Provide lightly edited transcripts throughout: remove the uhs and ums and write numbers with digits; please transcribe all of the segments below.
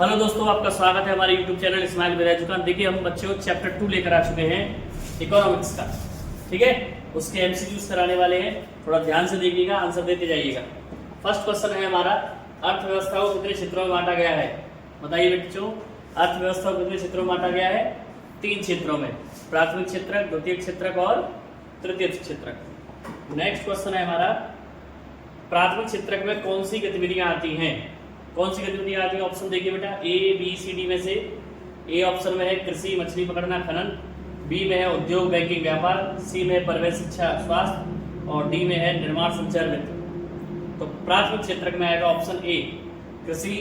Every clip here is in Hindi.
हेलो दोस्तों, आपका स्वागत है हमारे YouTube channel smile with education. देखिए हम बच्चों चैप्टर 2 लेकर आ चुके हैं इकोनॉमिक्स का। ठीक है, उसके MCQs कराने वाले हैं, थोड़ा ध्यान से देखिएगा, आंसर देते जाइएगा। फर्स्ट क्वेश्चन है हमारा, अर्थव्यवस्था को कितने क्षेत्रों में बांटा गया है? बताइए बच्चों, अर्थव्यवस्था को कितने क्षेत्रों में बांटा गया है? 3 क्षेत्रों में, प्राथमिक क्षेत्रक, द्वितीयक क्षेत्रक और तृतीयक क्षेत्रक। नेक्स्ट क्वेश्चन है हमारा, प्राथमिक क्षेत्रक में कौन सी गतिविधियां आती हैं? कौन सी गतिविधियां आती है? ऑप्शन देखिए बेटा, A, B, C, D में से ए ऑप्शन में है कृषि, मछली पकड़ना, खनन, बी में है उद्योग, बैंकिंग, व्यापार, सी में है परिवेश, शिक्षा, स्वास्थ्य और डी में है निर्माण, संचार, वित्त। तो प्राथमिक क्षेत्र में आएगा ऑप्शन ए, कृषि,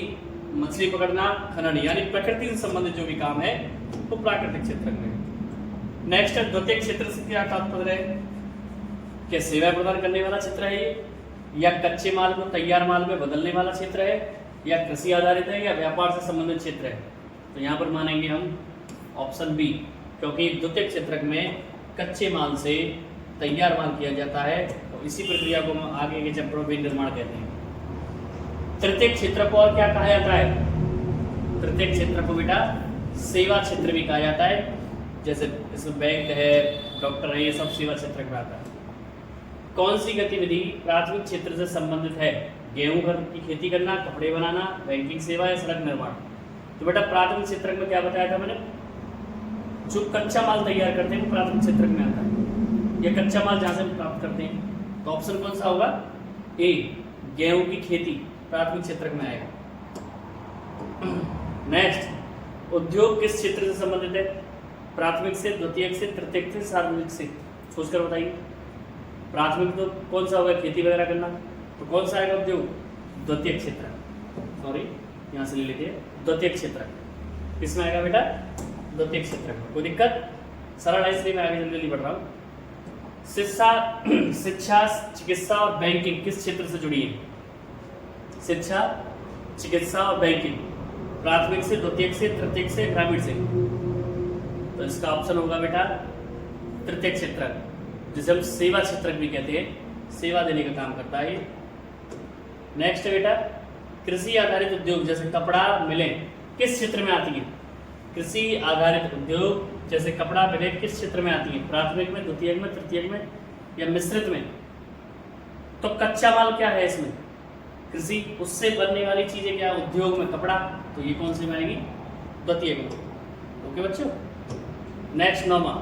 मछली पकड़ना, खनन, यानी प्रकृति से संबंधित जो भी काम है वो तो प्राकृतिक क्षेत्र में। नेक्स्ट है द्वितीय क्षेत्र से क्या तात्पर्य है? क्या सेवा प्रदान करने वाला क्षेत्र है ये, या कच्चे माल को तैयार माल में बदलने वाला क्षेत्र है, या कृषि आधारित है, या व्यापार से संबंधित क्षेत्र है? तो यहाँ पर मानेंगे हम ऑप्शन बी, क्योंकि द्वितीय क्षेत्रक में कच्चे माल से तैयार माल किया जाता है, तो इसी प्रक्रिया को हम आगे के चैप्टरों में निर्माण कहते हैं। तृतीय क्षेत्र को और क्या कहा जाता है? तृतीय क्षेत्र को बेटा सेवा क्षेत्र भी कहा जाता है, जैसे इसमें बैंक है, डॉक्टर है, ये सब सेवा क्षेत्र में आता है। कौन सी गतिविधि प्राथमिक क्षेत्र से संबंधित है? गेहूं की खेती करना, कपड़े बनाना, बैंकिंग सेवा या सड़क निर्माण? तो बेटा प्राथमिक क्षेत्र में क्या बताया था मैंने? जो कच्चा माल तैयार करते हैं वो प्राथमिक क्षेत्र में आता है, या कच्चा माल जहां से हम प्राप्त करते हैं। तो ऑप्शन कौन सा होगा? ए, गेहूं की खेती प्राथमिक क्षेत्र में आएगा। नेक्स्ट, उद्योग किस क्षेत्र से संबंधित है? प्राथमिक से, द्वितीयक से, तृतीयक से, सार्वजनिक से? सोचकर बताइए। प्राथमिक तो कौन सा होगा? खेती वगैरह करना, तो कौन सा आएगा उद्योग? द्वितीय क्षेत्र, सॉरी यहाँ से ले लेते हैं, द्वितीय क्षेत्र। किसमें आएगा बेटा? द्वितीय क्षेत्र में। कोई दिक्कत? सरल है, इसलिए मैं आगे जल्दी बढ़ रहा हूँ। शिक्षा, चिकित्सा और बैंकिंग किस क्षेत्र से जुड़ी है? शिक्षा, चिकित्सा और बैंकिंग प्राथमिक से, द्वितीयक से, तृतीयक से, ग्रामीण से? तो इसका ऑप्शन होगा बेटा तृतीय क्षेत्र, जिसे हम सेवा क्षेत्र भी कहते हैं, सेवा देने का काम करता है। नेक्स्ट है बेटा, कृषि आधारित उद्योग जैसे कपड़ा मिलें किस क्षेत्र में आती है? कृषि आधारित उद्योग जैसे कपड़ा मिलें किस क्षेत्र में आती है? प्राथमिक में, द्वितीयक में, तृतीयक में या मिश्रित में? तो कच्चा माल क्या है इसमें? कृषि, उससे बनने वाली चीजें क्या? उद्योग में कपड़ा, तो ये कौन सी में आएगी? द्वितीयक में। ओके बच्चों। नेक्स्ट 9वां,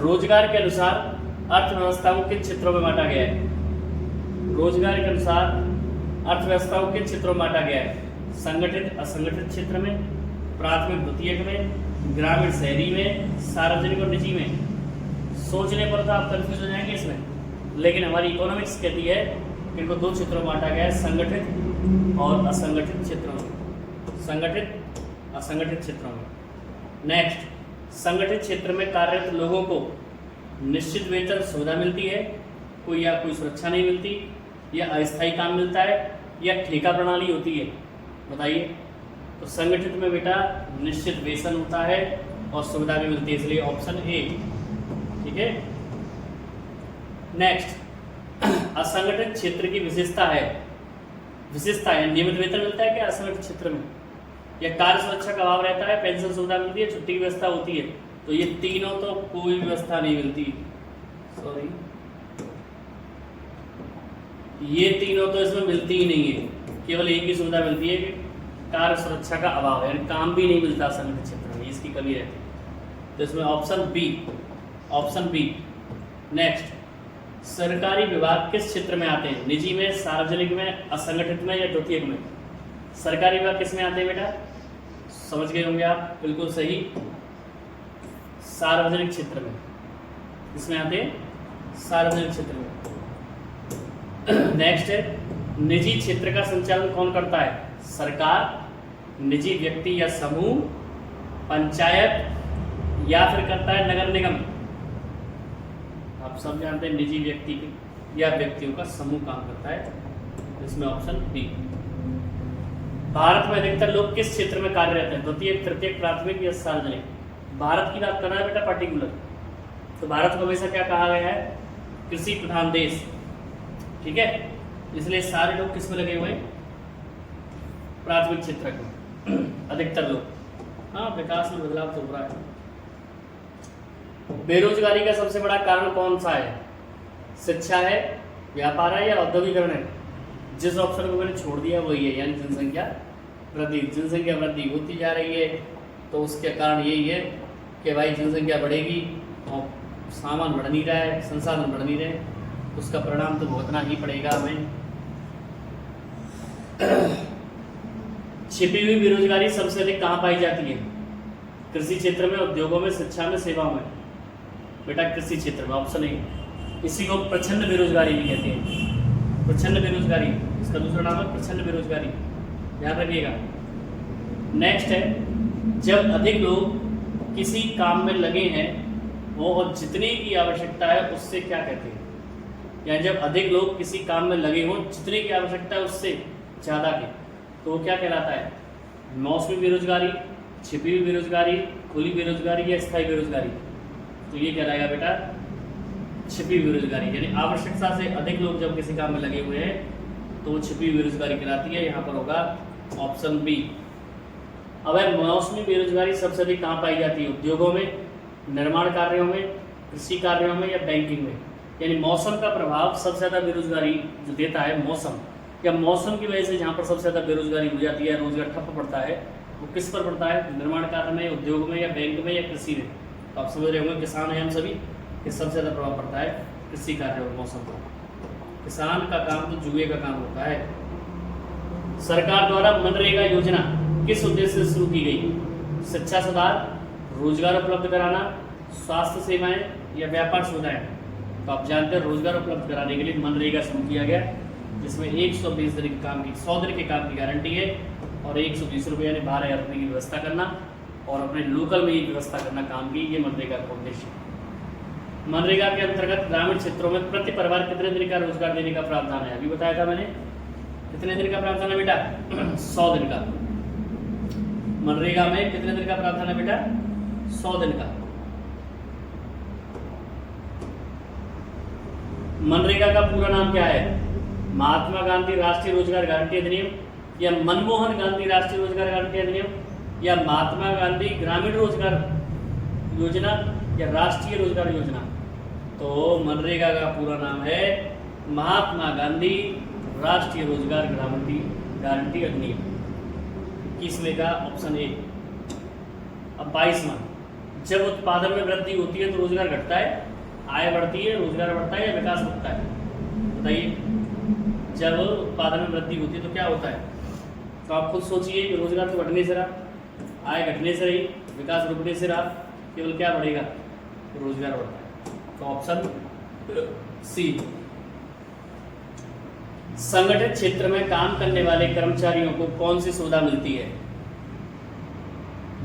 रोजगार के अनुसार अर्थव्यवस्था को किन क्षेत्रों में बांटा गया है? रोजगार के अनुसार अर्थव्यवस्था को किन क्षेत्रों में बांटा गया है? संगठित, असंगठित क्षेत्र में, प्राथमिक, द्वितीयक में, ग्रामीण, शहरी में, सार्वजनिक और निजी में? सोचने पर तो आप कंफ्यूज हो जाएंगे इसमें, लेकिन हमारी इकोनॉमिक्स कहती है कि इनको 2 क्षेत्रों में बांटा गया है, संगठित और असंगठित क्षेत्रों में। संगठित, असंगठित क्षेत्रों में। नेक्स्ट, संगठित क्षेत्र में कार्यरत लोगों को निश्चित वेतन सुविधा मिलती है, कोई सुरक्षा नहीं मिलती, या अस्थायी काम मिलता है, या ठेका प्रणाली होती है? बताइए। तो संगठित में बेटा निश्चित वेतन होता है और सुविधा भी मिलती है, इसलिए ऑप्शन ए। ठीक है। नेक्स्ट, असंगठित क्षेत्र की विशेषता है नियमित वेतन मिलता है क्या असंगठित क्षेत्र में? या कार्य सुरक्षा का अभाव रहता है, पेंशन सुविधा मिलती है, छुट्टी की व्यवस्था होती है? तो ये तीनों तो कोई व्यवस्था नहीं मिलती, सॉरी, ये तीनों तो इसमें मिलती ही नहीं है। केवल एक ही सुविधा मिलती है कि कार्य सुरक्षा का अभाव है, यानी काम भी नहीं मिलता संगठित क्षेत्र में, इसकी कमी रहती है। तो इसमें ऑप्शन बी। नेक्स्ट, सरकारी विभाग किस क्षेत्र में आते हैं? निजी में, सार्वजनिक में, असंगठित में या द्वितीयक में? सरकारी विभाग किस में आते हैं बेटा? समझ गए होंगे आप, बिल्कुल सही, सार्वजनिक क्षेत्र में। इसमें आते हैं सार्वजनिक क्षेत्र में। नेक्स्ट है, निजी क्षेत्र का संचालन कौन करता है? सरकार, निजी व्यक्ति या समूह, पंचायत, या फिर करता है नगर निगम? आप सब जानते हैं निजी व्यक्ति या व्यक्तियों का समूह काम करता है, इसमें ऑप्शन बी। भारत में अधिकतर लोग किस क्षेत्र में कार्यरत हैं? द्वितीयक, तृतीयक, प्राथमिक या सार्वजनिक? भारत की बात करना है बेटा पर्टिकुलर, तो भारत को हमेशा क्या कहा गया है? कृषि प्रधान देश। ठीक है, इसलिए सारे लोग किस में लगे हुए हैं? प्राथमिक क्षेत्र में। अधिकतर लोग। हाँ, विकास में बदलाव तो हो रहा है। बेरोजगारी का सबसे बड़ा कारण कौन सा है? शिक्षा है, व्यापार है या औद्योगिकरण है? जिस ऑप्शन को मैंने छोड़ दिया वही है, यानी जनसंख्या वृद्धि। जनसंख्या वृद्धि होती जा रही है तो उसके कारण यही है कि भाई जनसंख्या बढ़ेगी और सामान बढ़ नहीं रहा है, संसाधन बढ़ नहीं रहे, उसका परिणाम तो भुगतना ही पड़ेगा हमें। छिपी हुई बेरोजगारी सबसे अधिक कहाँ पाई जाती है? कृषि क्षेत्र में, उद्योगों में, शिक्षा में, सेवाओं में। बेटा कृषि क्षेत्र में, ऑप्शन ए। इसी को प्रच्छन्न बेरोजगारी भी कहते हैं। प्रच्छन्न बेरोजगारी, इसका दूसरा नाम है प्रच्छन्न बेरोजगारी, ध्यान रखिएगा। नेक्स्ट है, जब अधिक लोग किसी काम में लगे हैं वो और जितने की आवश्यकता है उससे क्या कहते हैं? यानी जब अधिक लोग किसी काम में लगे हों, जितने की आवश्यकता है उससे ज़्यादा की, तो वो क्या कहलाता है? मौसमी बेरोजगारी, छिपी हुई बेरोजगारी, खुली बेरोजगारी या स्थायी बेरोजगारी? तो ये कहलाएगा बेटा छिपी हुई बेरोजगारी। यानी आवश्यकता से अधिक लोग जब किसी काम में लगे हुए हैं तो वो छिपी हुई बेरोजगारी कहलाती है। यहाँ पर होगा ऑप्शन बी। अब मौसमी बेरोजगारी सबसे अधिक कहाँ पाई जाती है? उद्योगों में, निर्माण कार्यों में, कृषि कार्यों में या बैंकिंग में? यानी मौसम का प्रभाव सबसे ज़्यादा बेरोजगारी जो देता है मौसम, या मौसम की वजह से जहाँ पर सबसे ज़्यादा बेरोजगारी हो जाती है, रोजगार ठप्प पड़ता है, वो किस पर पड़ता है? निर्माण कार्य में, उद्योग में या बैंक में या कृषि में? तो आप समझ रहे होंगे, किसान हैं हम सभी, कि सबसे ज़्यादा प्रभाव पड़ता है कृषि कार्य और मौसम पर। किसान का काम तो जुए का काम होता है। सरकार द्वारा मनरेगा योजना किस उद्देश्य से शुरू की गई? शिक्षा सुधार, रोजगार उपलब्ध कराना, स्वास्थ्य सेवाएं या व्यापार सुविधाएं? तो आप जानते हैं रोजगार उपलब्ध कराने के लिए मनरेगा शुरू किया गया, जिसमें 120 दिन के काम की 100 दिन के काम की गारंटी है और 120 रुपये यानी 12,000 रुपये की व्यवस्था करना और अपने लोकल में ही व्यवस्था करना काम की, ये मनरेगा का उद्देश्य। मनरेगा के अंतर्गत ग्रामीण क्षेत्रों में प्रति परिवार कितने दिन का रोजगार देने का प्रावधान है? अभी बताया था मैंने, कितने दिन का प्रावधान है बेटा? 100 दिन का। मनरेगा में कितने दिन का प्रावधान है बेटा? 100 दिन का। मनरेगा का पूरा नाम क्या है? महात्मा गांधी राष्ट्रीय रोजगार गारंटी अधिनियम या मनमोहन गांधी राष्ट्रीय रोजगार गारंटी अधिनियम या महात्मा गांधी ग्रामीण रोजगार योजना या राष्ट्रीय रोजगार योजना? तो मनरेगा का पूरा नाम है महात्मा गांधी राष्ट्रीय रोजगार गारंटी अधिनियम। 21वें का ऑप्शन ए। अब 22वां, जब उत्पादन में वृद्धि होती है तो रोजगार घटता है, आय बढ़ती है, रोजगार बढ़ता है या विकास होता है? बताइए। जब उत्पादन में वृद्धि होती है तो क्या होता है? तो आप खुद सोचिए कि रोजगार तो बढ़ने से रहा, आय घटने से रही, विकास रुकने से रहा, केवल क्या बढ़ेगा? रोजगार बढ़ता है। तो ऑप्शन सी। संगठित क्षेत्र में काम करने वाले कर्मचारियों को कौन सी सुविधा मिलती है?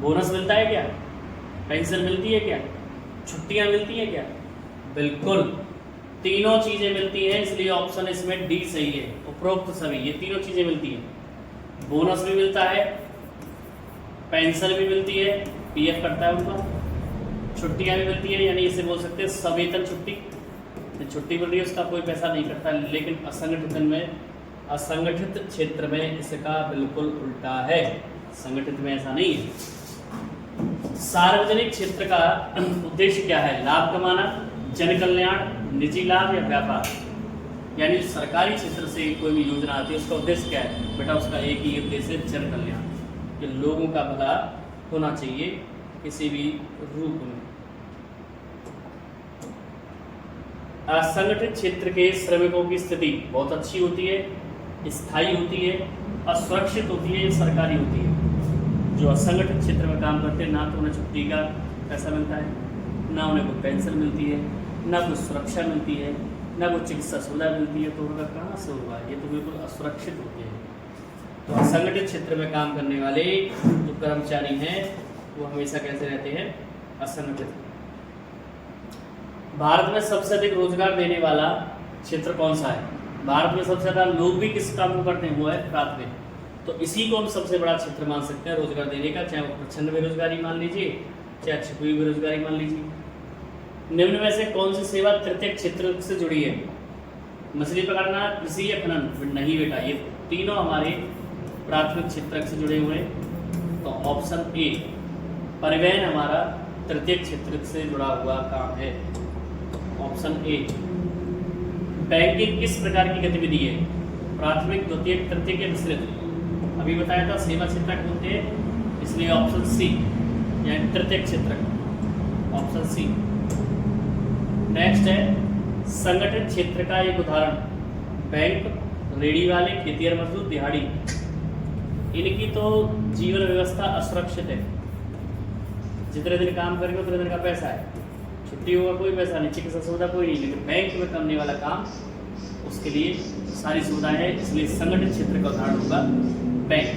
बोनस मिलता है क्या? पेंशन मिलती है क्या? छुट्टियां मिलती है क्या? बिल्कुल, तीनों चीजें मिलती हैं, इसलिए ऑप्शन इसमें डी सही है। उपरोक्त सभी ये तीनों चीजें मिलती हैं। बोनस भी मिलता है, पेंशन भी मिलती है, पीएफ कटता है उनका, छुट्टियां भी मिलती है, यानी इसे बोल सकते हैं सवेतन छुट्टी। छुट्टी मिल रही है उसका कोई पैसा नहीं कटता। लेकिन असंगठित क्षेत्र में इसका बिल्कुल उल्टा है, संगठित में ऐसा नहीं है। सार्वजनिक क्षेत्र का उद्देश्य क्या है? लाभ कमाना, जन कल्याण, निजी लाभ या व्यापार? यानी सरकारी क्षेत्र से कोई भी योजना आती है उसका उद्देश्य क्या है? बेटा उसका एक ही उद्देश्य है, जन कल्याण, कि लोगों का भला होना चाहिए किसी भी रूप में। असंगठित क्षेत्र के श्रमिकों की स्थिति बहुत अच्छी होती है, स्थायी होती है, असुरक्षित होती है, सरकारी होती है। जो असंगठित क्षेत्र में काम करते हैं ना तो उन्हें छुट्टी का पैसा मिलता है, ना उन्हें कोई पेंशन मिलती है, ना कोई सुरक्षा मिलती है, ना कोई चिकित्सा सुविधा मिलती है, तो उनका कहाँ से होगा? ये तो बिल्कुल असुरक्षित होते हैं। तो असंगठित क्षेत्र में काम करने वाले जो कर्मचारी हैं वो हमेशा कैसे रहते हैं? असंगठित। भारत में सबसे अधिक रोजगार देने वाला क्षेत्र कौन सा है? भारत में सबसे ज़्यादा लोग भी किस काम को करते हैं? वो है प्राथमिक। तो इसी को हम सबसे बड़ा क्षेत्र मान सकते हैं रोजगार देने का, चाहे वो प्रच्छन्न बेरोजगारी मान लीजिए, चाहे छिपी हुई बेरोजगारी मान लीजिए। निम्न में से कौन सी सेवा तृतीय क्षेत्र से जुड़ी है? मछली पकड़ना, कृषि या खनन? नहीं बेटा, ये तीनों हमारे प्राथमिक क्षेत्र से जुड़े हुए हैं। तो ऑप्शन ए परिवहन हमारा तृतीय क्षेत्र से जुड़ा हुआ काम है। Option A. बैंकिंग किस प्रकार की गतिविधि है? प्राथमिक, द्वितीयक, तृतीयक या मिश्रित? अभी बताया था सेवा क्षेत्रक होते हैं, इसलिए ऑप्शन सी यानी तृतीयक क्षेत्रक, ऑप्शन सी। नेक्स्ट है संगठित क्षेत्र का एक उदाहरण, बैंक, रेडी वाले, खेतिहर मजदूर, दिहाड़ी। इनकी तो जीवन व्यवस्था असुरक्षित है, जितने दिन काम करेंगे उतने दिन का पैसा है, छुट्टी होगा कोई पैसा नहीं, चिकित्सा सुविधा कोई नहीं, लेकिन बैंक में करने वाला काम उसके लिए सारी सुविधाएं हैं, इसलिए संगठित क्षेत्र का उदाहरण होगा बैंक,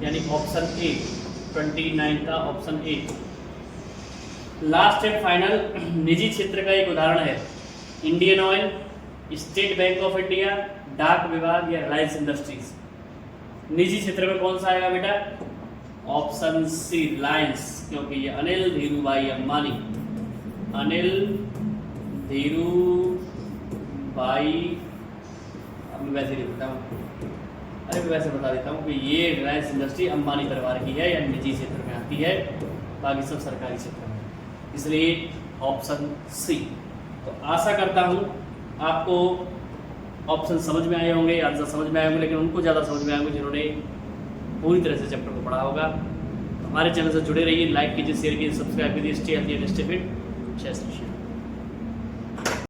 यानी ऑप्शन ए 29 का option A. Last and final निजी क्षेत्र का एक उदाहरण है, Indian oil, state bank of India, डाक विभाग या रिलायंस इंडस्ट्रीज। निजी क्षेत्र में कौन सा आएगा बेटा? ऑप्शन सी रिलायंस, क्योंकि ये अनिल धीरूभाई अंबानी, अनिल धीरूभाई, अब मैं वैसे नहीं बता हूँ, अरे मैं वैसे बता देता हूँ कि ये रिलायंस इंडस्ट्री अंबानी परिवार की है या निजी क्षेत्र में आती है, बाकी सब सरकारी क्षेत्र में, इसलिए ऑप्शन सी। तो आशा करता हूँ आपको ऑप्शन समझ में आए होंगे, आंसर समझ में आए होंगे, लेकिन उनको ज़्यादा समझ में आए होंगे जिन्होंने पूरी तरह से चैप्टर को पढ़ा होगा। तो हमारे चैनल से जुड़े रहिए, लाइक कीजिए, शेयर कीजिए, सब्सक्राइब कीजिए। Stay healthy and stay fit. जय श्री कृष्ण।